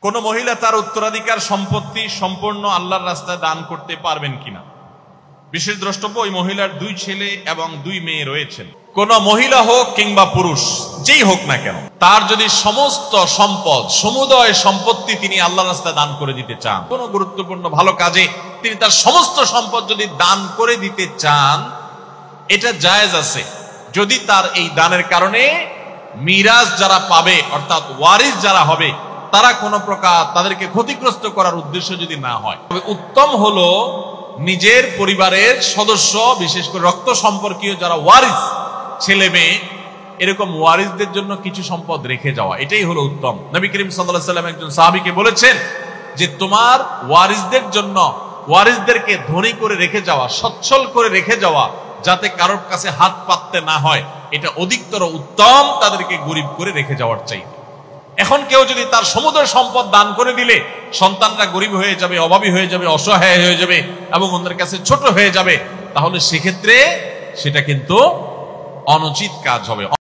কোন মহিলা তার উত্তরাধিকার সম্পত্তি সম্পূর্ণ আল্লাহর রাস্তায় দান করতে পারবেন কিনা? বিশেষ দ্রষ্টব্য, ওই মহিলার 2 ছেলে এবং 2 মেয়ে রয়েছেন। কোন মহিলা হোক কিংবা পুরুষ যেই হোক না কেন, তার যদি সমস্ত সম্পদ সমুদয় সম্পত্তি তিনি আল্লাহর রাস্তায় দান করে দিতে চান, কোন গুরুত্বপূর্ণ ভালো কাজে তিনি তার সমস্ত সম্পদ যদি দান করে দিতে চান, এটা জায়েজ আছে, যদি তার এই দানের কারণে মিরাজ যারা পাবে অর্থাৎ ওয়ারিস যারা হবে তারা কোনো প্রকার তাদেরকে ক্ষতিগ্রস্ত করার উদ্দেশ্য যদি না হয়। তবে উত্তম হলো নিজের পরিবারের সদস্য, বিশেষ করে রক্ত সম্পর্কীয় যারা ওয়ারিস, ছেলে মেয়ে, এরকম ওয়ারিসদের জন্য কিছু সম্পদ রেখে যাওয়া, এটাই হলো উত্তম। নবী করিম সাল্লাল্লাহু আলাইহি ওয়াসাল্লাম একজন সাহাবীকে বলেছেন যে তোমার ওয়ারিসদের জন্য ওয়ারিসদেরকে ধনী করে রেখে যাওয়া, সচ্ছল করে রেখে যাওয়া, যাতে কারোর কাছে হাত পাততে না হয়, এটা অধিকতর উত্তম তাদেরকে গরিব করে রেখে যাওয়ার চাইতে। এখন কেউ যদি তার সমুদয় সম্পদ দান করে দিলে সন্তানরা গরিব হয়ে যাবে, অভাবী হয়ে যাবে, অসহায় হয়ে যাবে এবং ওদের কাছে ছোট হয়ে যাবে, তাহলে সেক্ষেত্রে সেটা কিন্তু অনুচিত কাজ হবে।